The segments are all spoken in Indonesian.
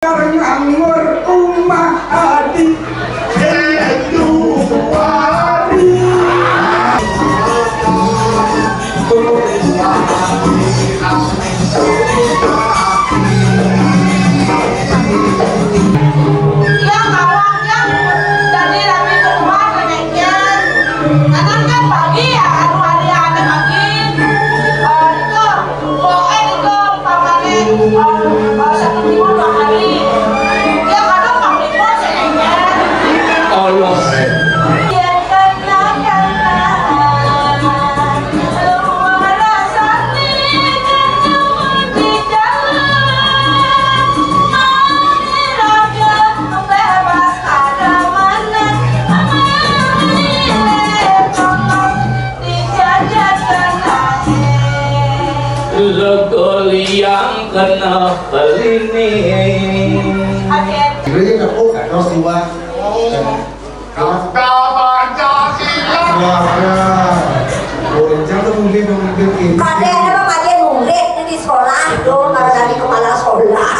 nganggur umah adi yang kena pelini. Sebenarnya kapok kan harus dua. Kata Pancasila. Boleh jangan mungkin mungkin. Ada apa Pak murid di sekolah tuh kalau dari kepala sekolah.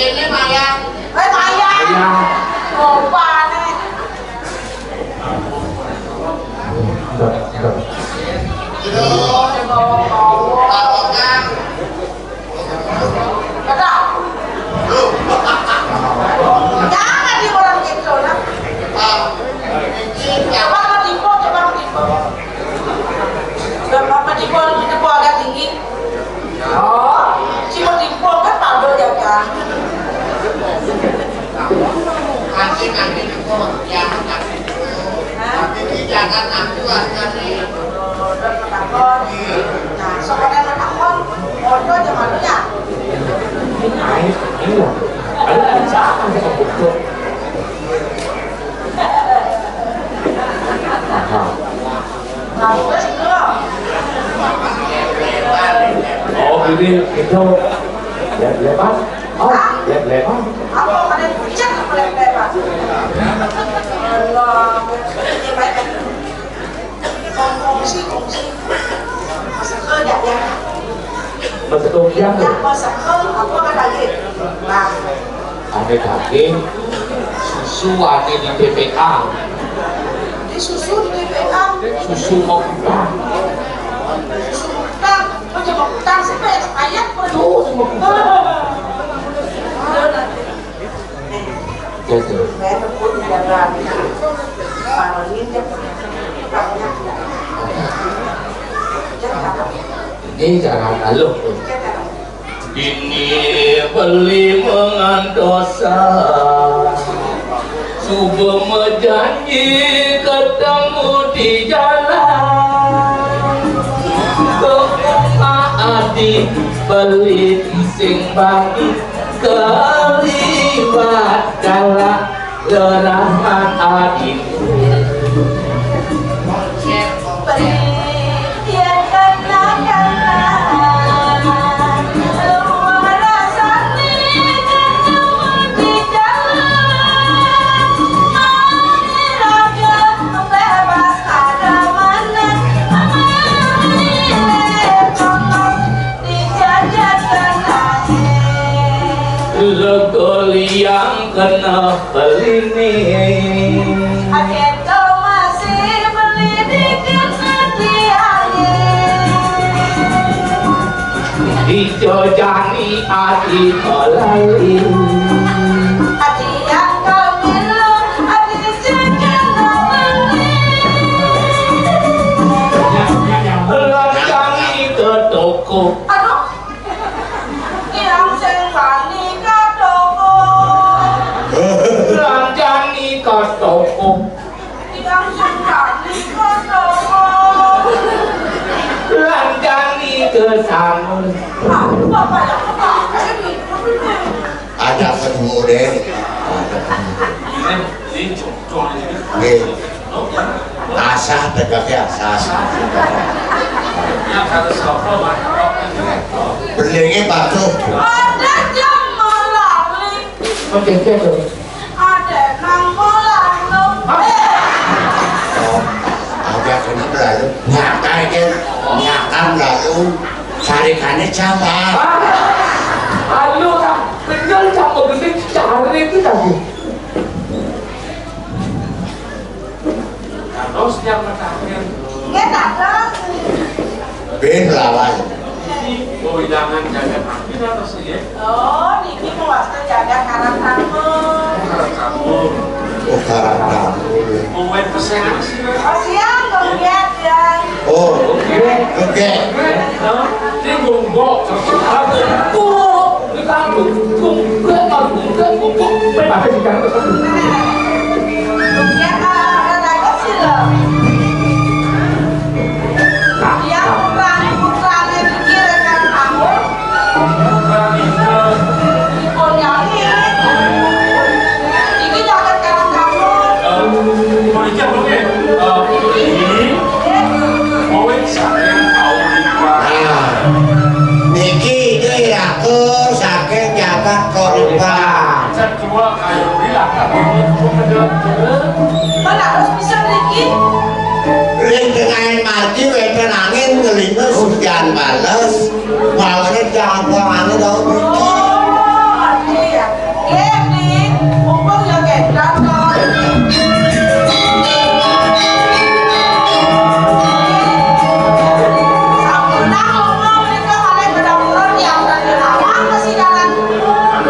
Ini Maya. Maya. Lupa nih. Jangan di orang gitu lah. Coba matipu. Matipu agak tinggi. Oh, si matipu kan pada jaga. Anjing itu jangan tapi jangan aku akan nih. Nah, soalnya menakon, modo aja malunya. Ini lah. Ada siapa yang kebutuh? Nah, terus itu. Oh, ini itu lebar. Oh, lebar. Apa pada pucat apa lebar? Allah, ini baik. Kongsi. Masa kerja ya. Masa kemudian Yang masa aku akan lagi. Nah, ada daging, susu ada di BPA, di susu di BPA. susu mau kita. Susu utang, macam utang sampai ayat Tuh, semua kita. Jadi, Saya pun jaga kalau ini dia ini jangan lalu. Ini beli mengandosa, subuh menjanji ketemu di jalan. Kemungka adik beli sing bagi keliwat galak gerahmat adik. Legoli yang kena pelini. Aku masih melidiki Dijojani adi olali. hati yang kau minum, hati sekian Lanjangi ke toko. aduh, yang sembani katoko, Lanjangi ke toko. yang sembani katoko. Lanjangi ke sangun. Aduh, bapak yang apa? Ada penemu deh. Oke. Asah tegaknya asah. Belinya batu. Ada jam melalui, Oke, oke. ada nang melalui. Ada kena lalu. Nyakai ke nyakam lalu. Carikannya campur. Aduh, kenal sama gede cari itu tadi. Terus yang matahari. Nggak ada. Ben lawan. Oh, jangan jaga kaki atau sih ya? Oh, Niki mau wastu jaga karang kamu. Oh karakter. Mau pesan sih? Oh siang, dong lihat ya. Oh oke. Ini gonggok. Aku. Ini kamu.ไม่มาให้ดีกันก็ต้อง Lihat ada lagi sih loh. Dia putranya Niki rekan kamu. Dikonyakin. Niki jaga karang kamu. mau dicek belum ya? Ini mau saking tahu di Nah, Niki itu aku saking jabat korban. Saya cuma kayak bilang Mana harus bisa Niki? Ring dengan mati weten angin ngelindes hujan balas. Malah jangan buang angin dong. Oh, iya.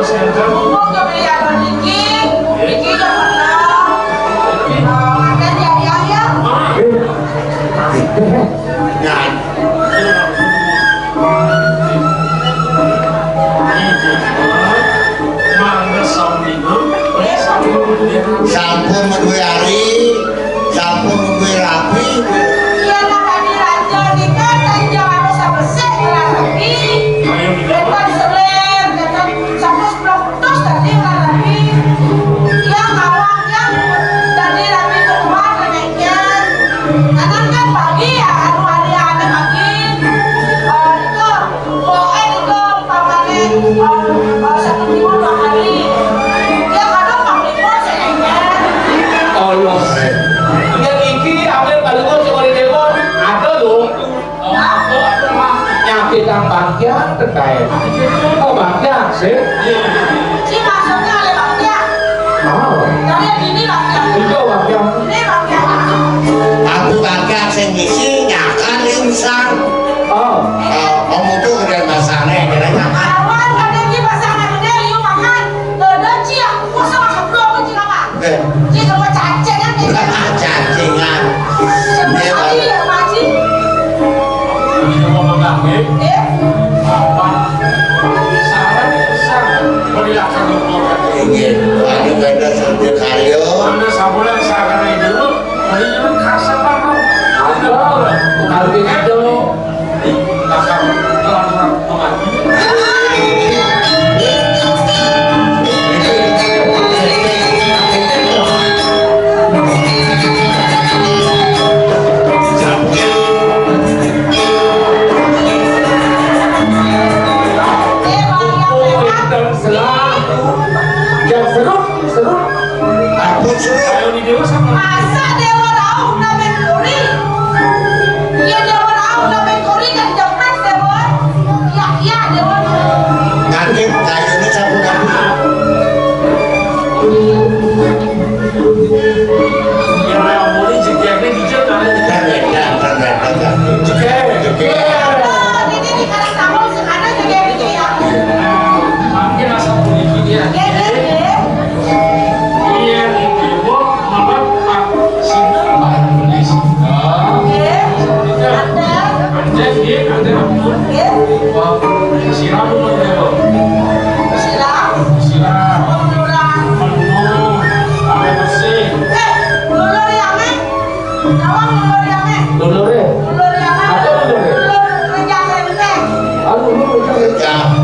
Ngomong ke beliau Niki yang menang. Makan ya. Nah, sampun menduwe hari, sampun menduwe rapi. Iya lah tadi raja nikah dan jangan usah bersih lagi. Depan selem, depan sampai 10 putus tadi lagi. Yang awang yang tadi rapi keluar kenainya. Kanan kan pagi ya, anu hari ada pagi. Itu boleh itu pamane 1 minggu 2 hari. Ya kadang 4 minggu senengnya. Allah. Yang iki ambil paling gua cuma di demo ada dong. Aku mah nyakit ang bagian terkait. Oh bagian sih. Si masuknya oleh Bagja. Oh. Kalian ini Bagja. Itu bagian. Ini Bagja. Aku bakal sing ngisi nyakan insang. Oh. Kamu tuh gede masane kira nyakan. Awan kadang ki pasangan gede liu makan. Dada ci aku kok sama sebelum aku ci apa? Ci sama cacing kan kita. Cacingan. Sekali ya maci. Eh, Ingin ada beda satu karyo. Ada. Kali itu. Aku suruh. masa dewa rauh na menkuri. Iya dewa rauh na menkuri kan jepret dewa. Iya dewa. Nanti kayunya sapu sapu. Ini karena kamu sekarang juga gitu ya.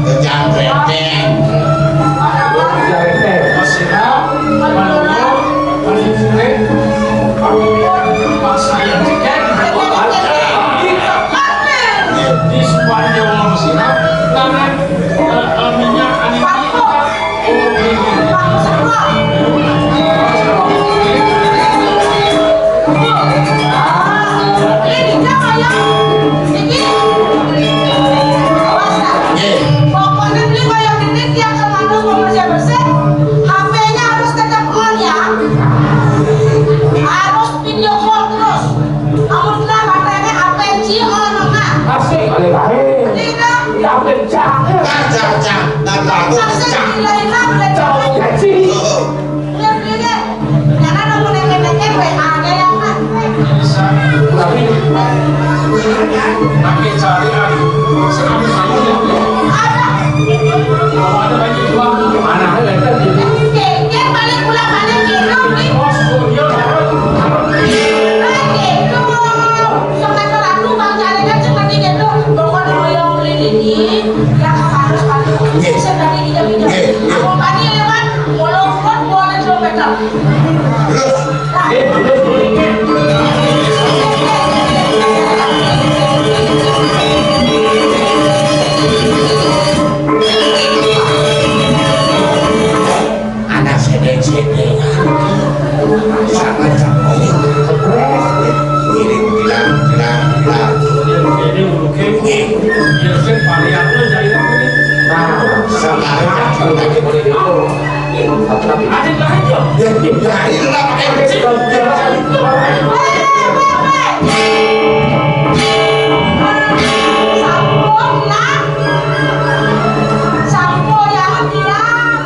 Kejam renteng. Di sepanjang Mesir, karena minyak Pokoknya beli banyak duit yang kemana mau bersih-bersih, HP-nya harus tetap on ya. Harus video call terus. Kamu bilang baterainya HP on enggak? Asik oleh baik. Tidak. Ya bencang. Cang, nak lagu Harusnya cang. dilainlah, Jauh gaji. beli deh. Jangan nunggu neket-neket WA aja ya kan. Tapi pakai carian sekali Ada. ada lagi dua mana ada jadi. Keke balik pulang balik gitu nih. bosku dia Lagi itu. Sampai terlalu bang cari kan seperti gitu. Pokoknya mau yang beli ini yang harus balik. Bisa tadi tidak. Aku tadi lewat mulut boleh kilometer. Anak sedeng-sedeng. Sama-sama. Ini bilang. ini oke dia sih variannya jadi apa Nah, Sama-sama. lagi boleh itu. Tapi ada lagi ya Ya, itu lah pakai kecil. Sampo yang bilang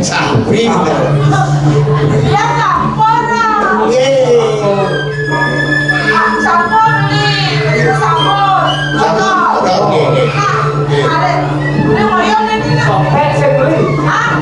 Sampai. Ya sampun. Yeay. Sampun nih, itu sampun. Oke. Ada. Ini moyong ini. Sopek saya beli. Hah?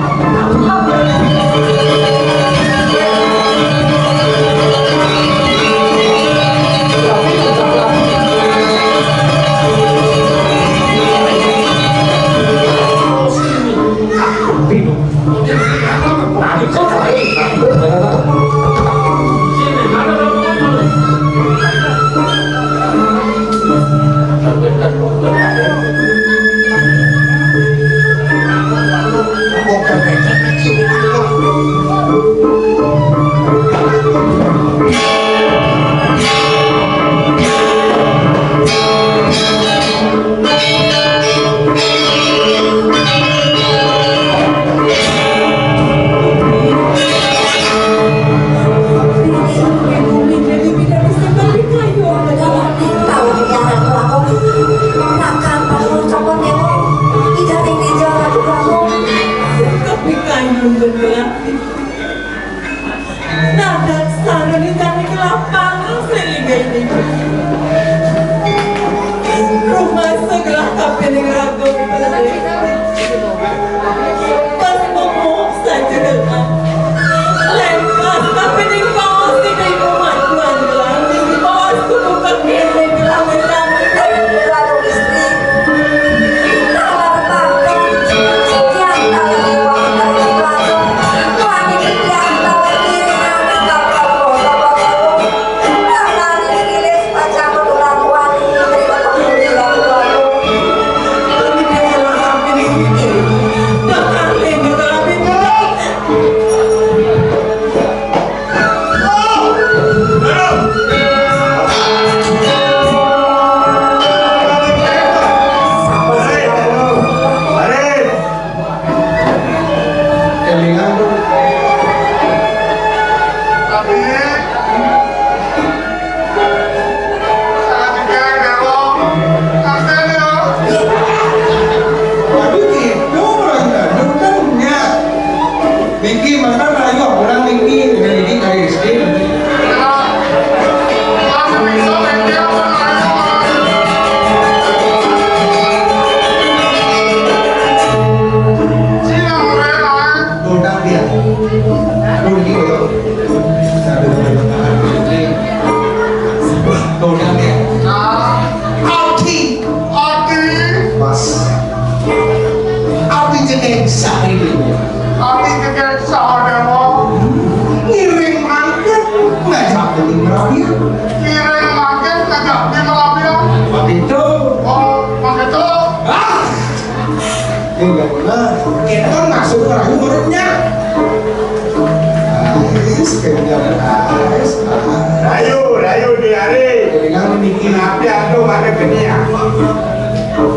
Rayu di hari. Dengan bikin api atau ada kenia.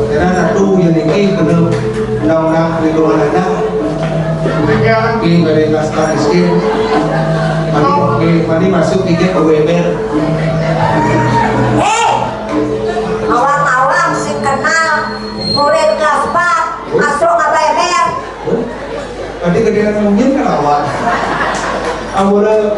Karena satu yang ini kena undang-undang perlindungan anak. Ini dari naskah miskin. Mari masuk tiga ke Weber. Awang-awang sih kenal murid kelas 4 masuk ke Weber. Tadi kedengaran mungkin kan awal. Awalnya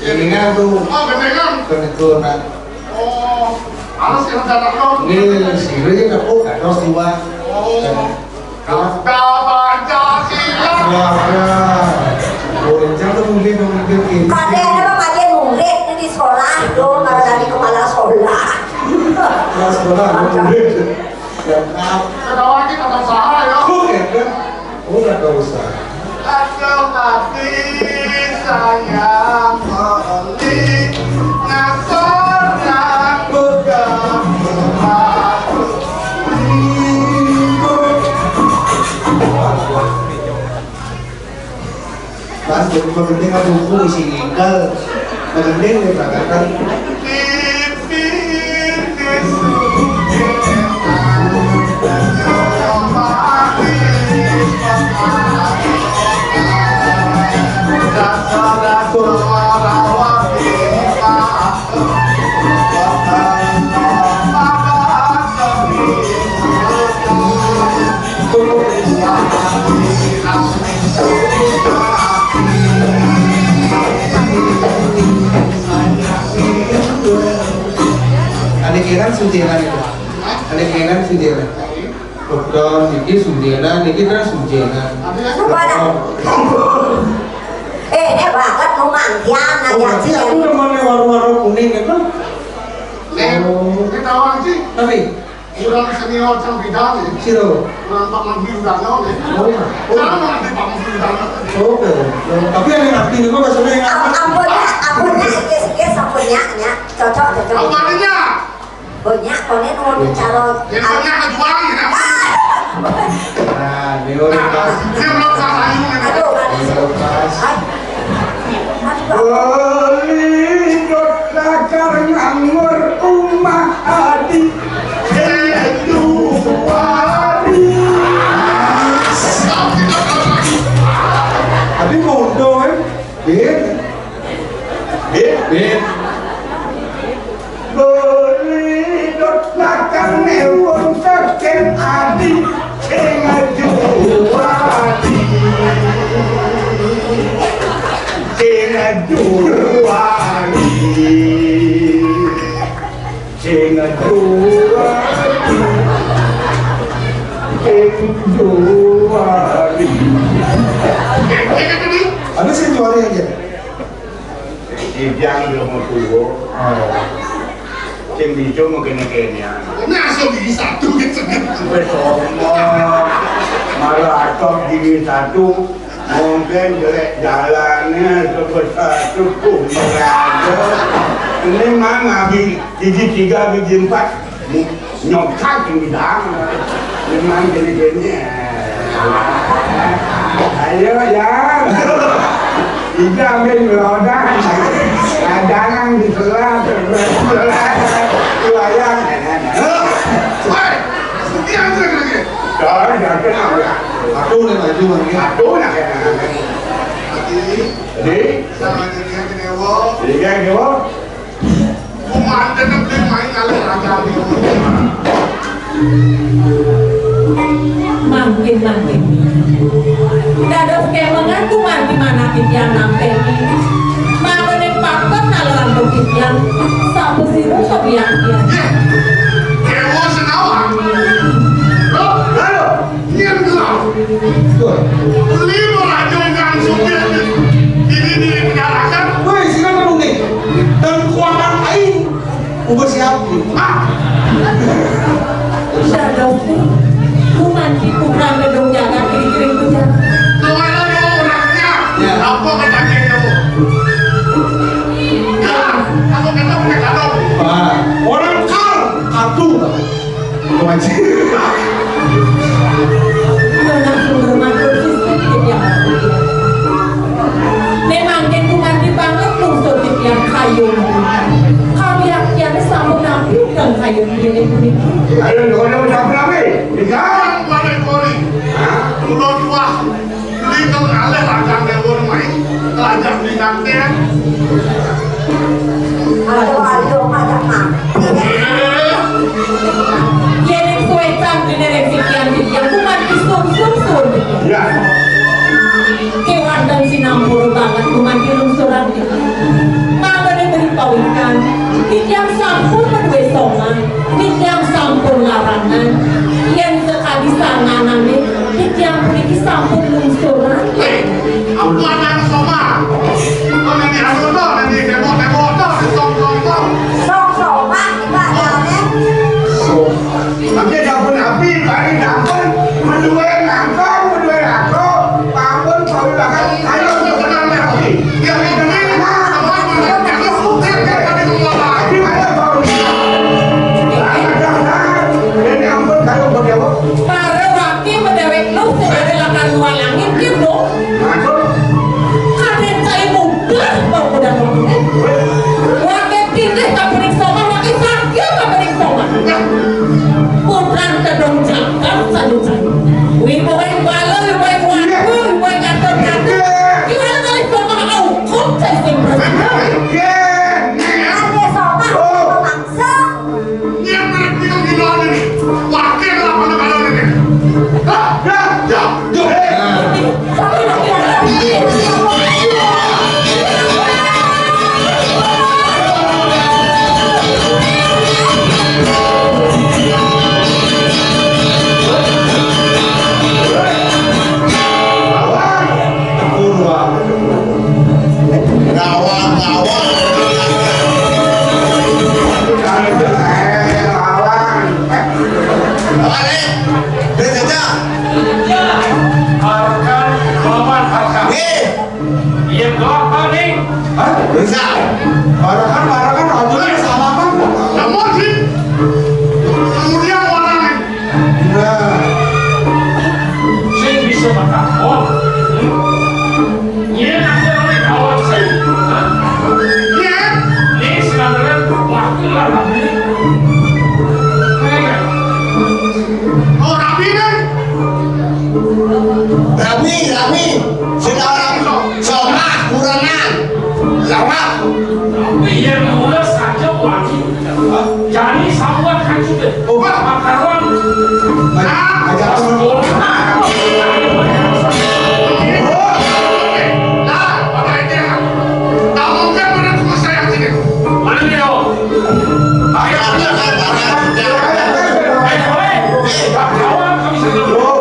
Kelingan tuh. Oh, kelingan. Kelingan. Oh, harus yang dalam lo. Ini sirih aku harus dua. Oh, kata Pancasila. Boleh jangan mungkin ini. Kadang apa kadang murid di sekolah tuh kalau dari kepala sekolah. Kepala sekolah murid. Sekarang kita tak salah ya. Oh, nggak usah. Aduh hati saya beli ngasor Pas jadi penting ada buku isi ingkal. Penting nih perkataan. Ada kiran sudiana itu. Ada kiran sudiana. Dokter, niki sudiana, niki kan sudiana. Ini banget lu mangkian Oh, berarti aku namanya warung-warung kuning itu. Kita orang sih, Tapi, kurang senior sama bidang nih. siro. Kurang Pak Menteri udah nol nih. Sekarang nanti Pak Menteri udah nol. Oke. Tapi yang ngerti ini kok maksudnya yang apa? Ampunnya, ikis ampunnya, cocok. Apa artinya? Banyak, konen mau bicara. Yang banyak kejualan ya. Nah, ini orang pas. Dia belum salah ini nih. Aduh, Pas. aduh. Lindot lakar ngamur umah adi. Adi mundo kan? Bin. Lindot lakar newon kaken adi. Engaju adi. Ada sih juara aja. Yang belum mau tua, yang bijo mau kena. Ini asal gigi satu gitu. Besok malah atau gigi satu, mungkin jelek jalannya sebesar cukup berada. Ini mana gigi 3, gigi 4, nyokak yang bidang. Memang jadi-jadinya. Ayo ya. Kita ambil melodak, cadangan di sebelah, wayang. Hei, ini aja lagi. Jangan kenal ya. Aku nih maju lagi. Aduh nak kenal. Jadi, Sama jadi yang dewa. jadi kan dewa. Kumandan beli main kali raja di Mangkin. Dados kemengan kuman di mana titian nampen ini. Mangene papat nalaran titian sapu siru sobian kian. dewa senawan. Loh, Lalu, ini yang gelap. Lima raja yang supir ini dipenjarakan. Woi, sini kamu nih. Dan kuanan lain. Ubah siapa? Dados kuman di kurang gedung jaga kiri-kiri punya. Kemana mau orangnya? Ya. Apa katanya kamu? Ya, aku kata punya kado. Pak, orang kar, kartu. Itu aja. Dengan sumber makro sistem titian. Memang kan kuman di banget lungsur titian kayu. Kami yang sambung nabi dan kayu ini. ayo kau siapa lagi? Tiga. Sekarang pada kori. Udah tua. Beli kau alih raja dewa main. Raja di nanti. Aduh, macam mana? Yang kuetan di dalam titian kuman di sum. Ya. Kewan dan sinampur banget kuman di lungsuran itu. Mangane beri pawikan. Titian sampun berdua songan. Titian sampun larangan. Yang sekali sanganane. Titian pergi sampun lungsuran. Apa yang sama? Kau ini anu tu, ini demo tu, ditong-tong tu. Sok-sok, Pak, ibaratnya. Tapi dapur api, bari dapur, berdua nangkong, berdua nangkong, bangun kau belakang, ayo Ayo kenal lagi. Yang ini sama yang supir tadi semua lah. di mana kau? Ini ampun kalau berdua. Para wakil berdewek lu sudah lakukan dua langit. Dia Lama. Iya, mulai saja wajib. Jadi sahabat kan sudah. Makaron. Ajak Nah, pada ini tahu kan mana tuh saya sini. Mana dia? Ayo, Kawan kami sendiri.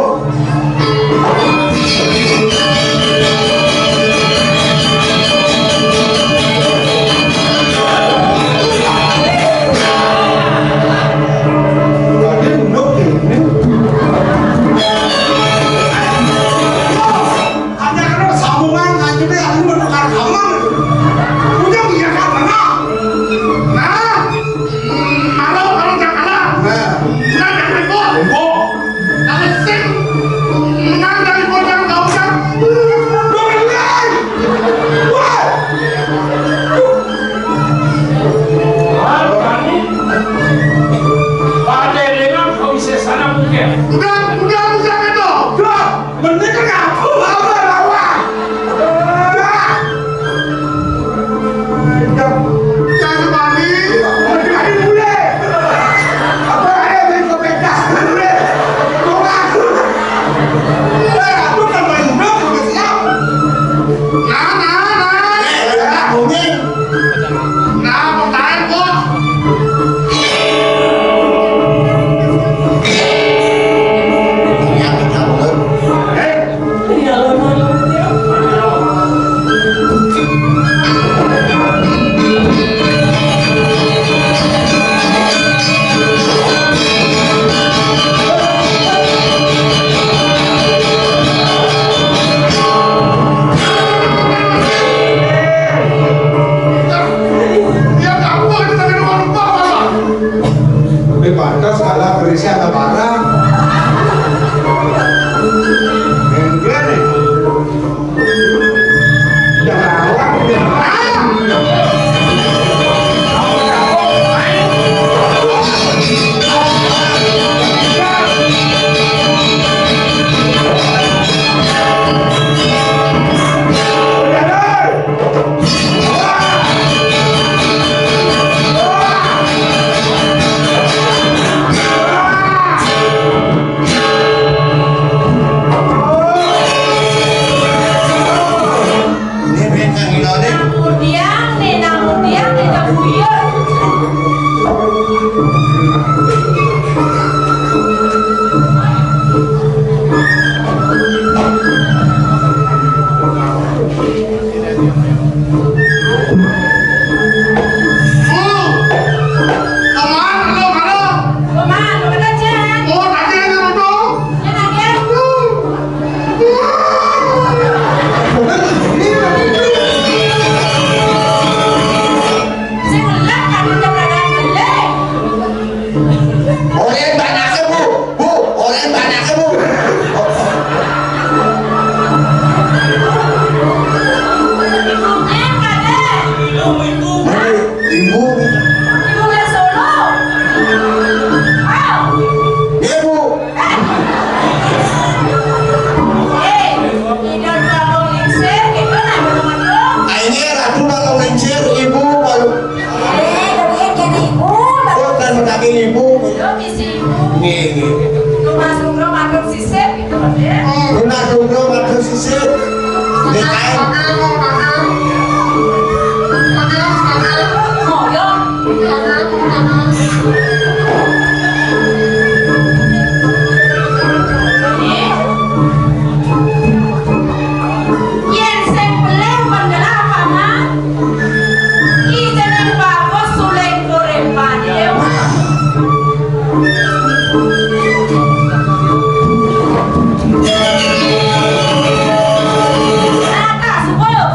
pantas kalah berisi ada barang. Enggak nih. Jangan Subuh.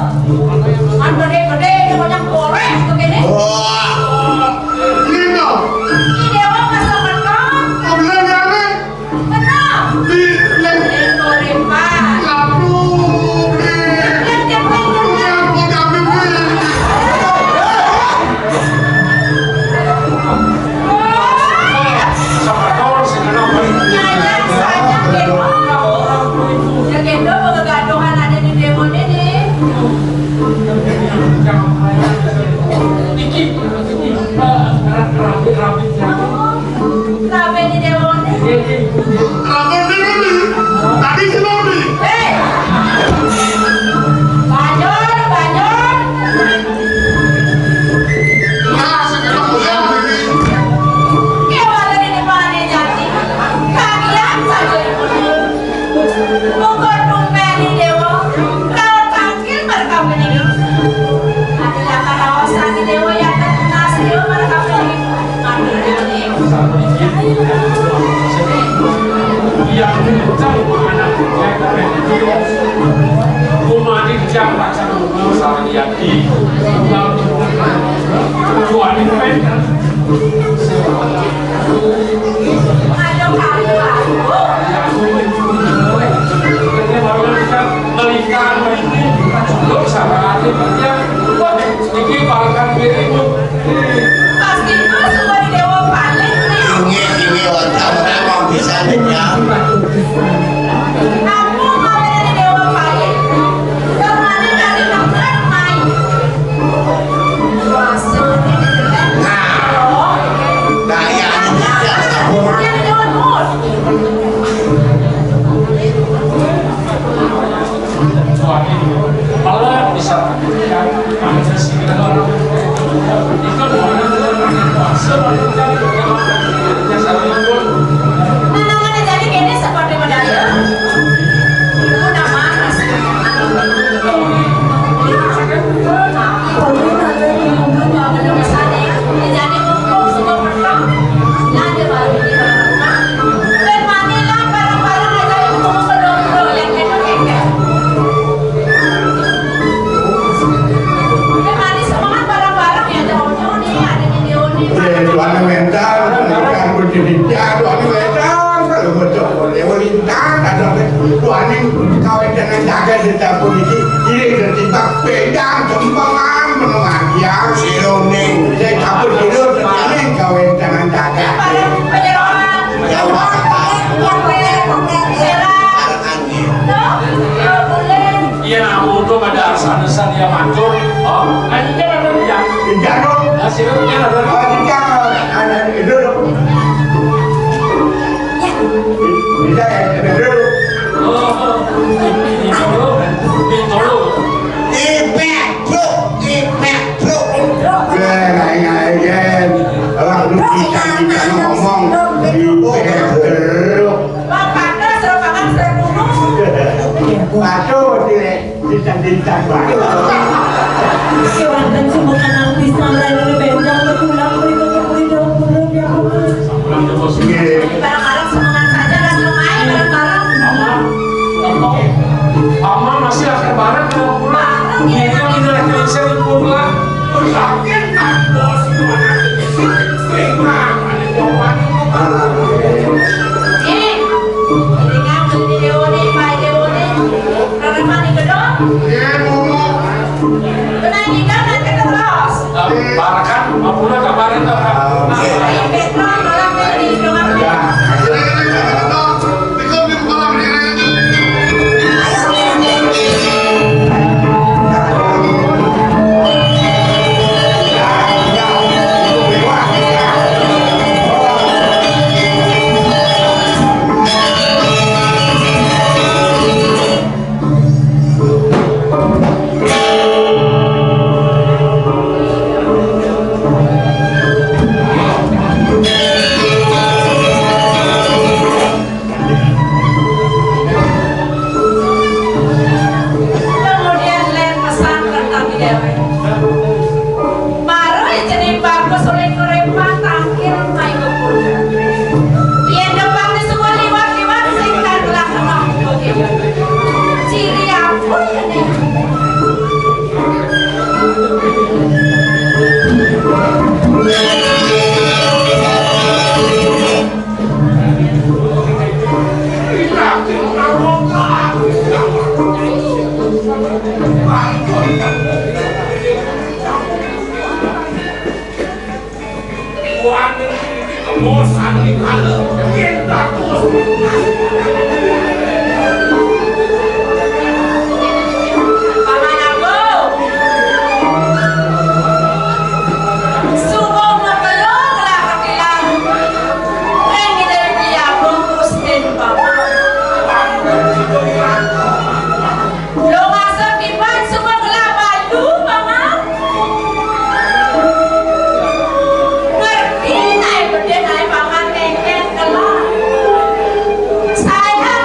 jadi tujuan ini kan Ada kali melihat ini lo bisa berarti dia sedikit balikan diri itu pasti mas semua di dewa paling Ini orang bisa dengar. aku mau dari dewa paling kemana dari tempat main masuk Kayaknya tidak tahu. yang dewa mus tujuan ini malah bisa kan manusia sini orang itu orang kuasa yang satu itu namanya jadi kayaknya seperti medali udah manas jadi kumpul semua pertama nanti baru dilakukan dan manilah barang-barang aja yang kumpul kedua yang keke dan mani semangat barang-barang ya jauh-jauh nih ada di Dioni Tuan mental, bukan berjenisnya, Tuan mental, kalau betul boleh melintang, ada Tuan ini kawin dengan jaga serta polisi, ini tertimpa pedang, kembangan, menengah yang sironing, saya kabur hidup, ini kawin dengan jaga. barang penyerohan Yang boleh tuh boleh iya untuk ada alasan dia mantul oh akhirnya memang dia Tidak dong, hasilnya ada tidak ada itu dong. Tidak ada dulu. oh ini dulu Ipek bro. Ngai-ngai orang lu bisa ngomong dulu. bapak suruh makan suruh dulu Waduh, disan banget. Silakan semua anak bisa lalu bendang berpulang berikut barang-barang semangat saja dan lumayan barang-barang Mama masih akan bareng kalau pulang ini kita lagi saya pulang sakit kan bos mana ini kan di Deoni Pak Deoni karena mani kedua kena ini kan nanti terus barakan pulang ke bareng ayo Petro malam ini di rumah kemudian lain pesantren kami dewe baru jadi bagus oleh kurepan tangkir mai kepul yang depan di semua liwat-liwat singkat belakang aku ciri apa ya nih bosan di kalau kita paman aku subuh ngekelong lah kekilang ini dari dia bungkus dan paman lo masuk kipan subuh gelap baju paman ngerti naik gede naik paman nengken kelak sayang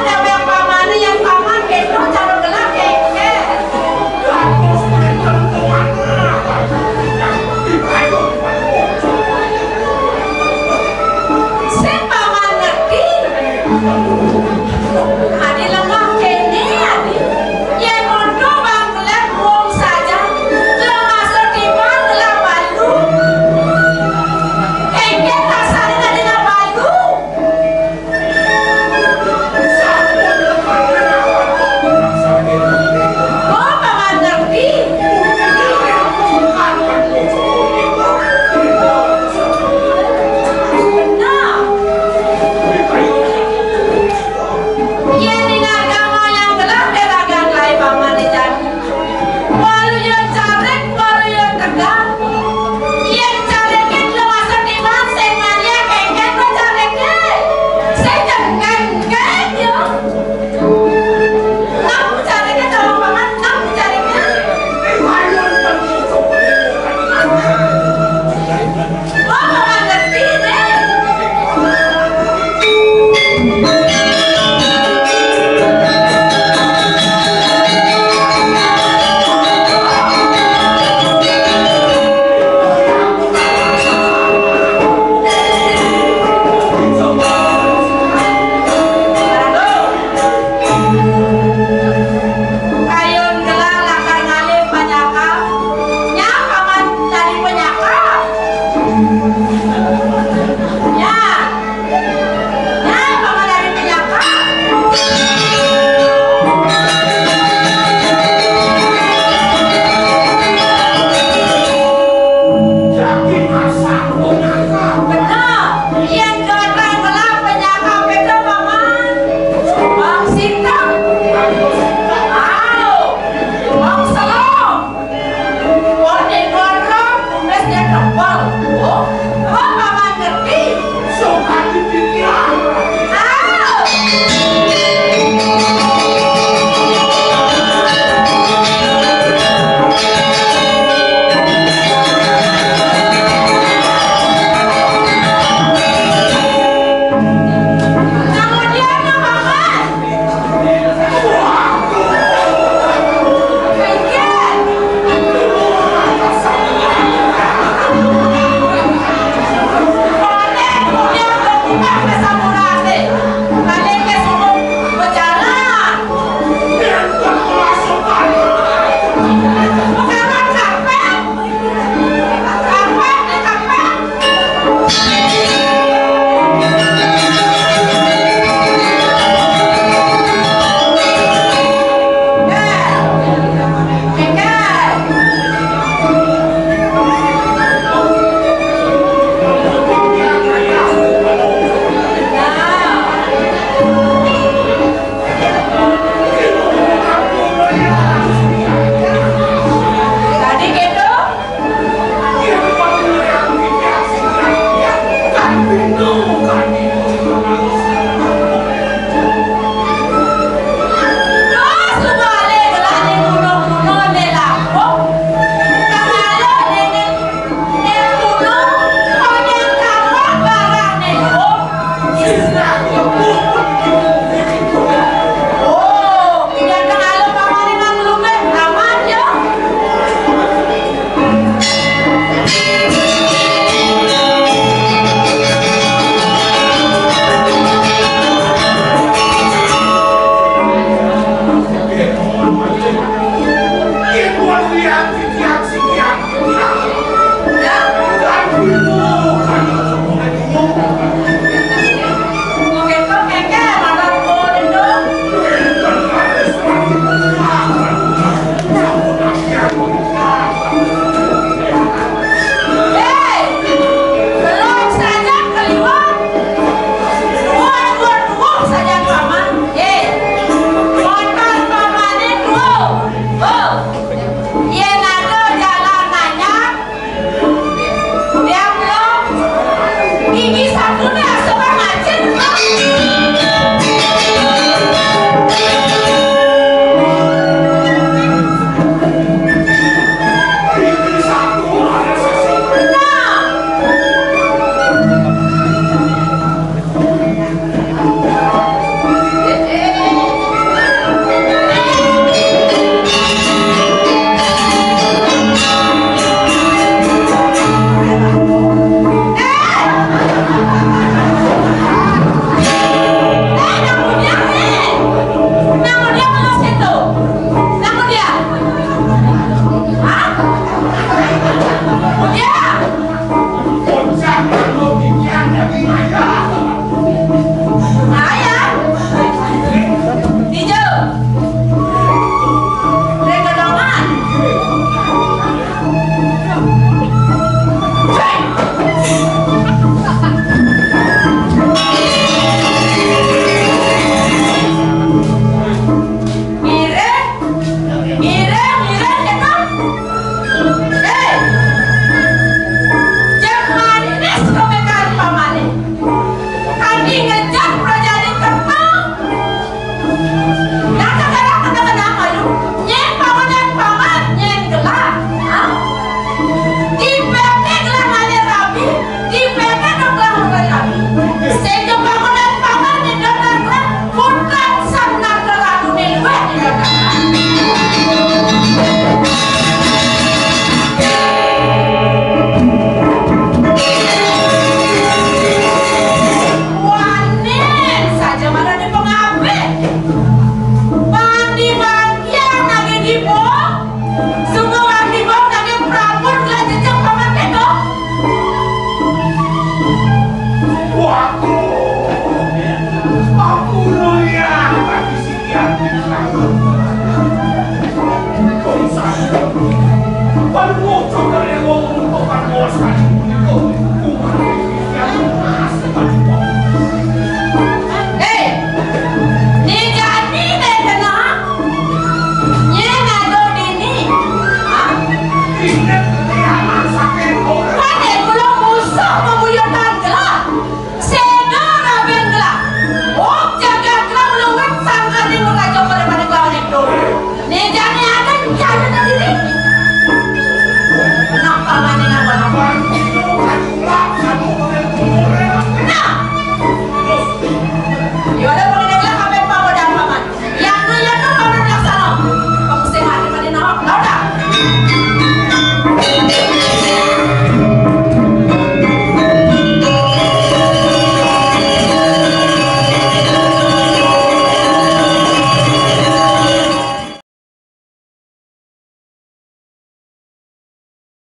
Paluto ka rin mo kung papakosan.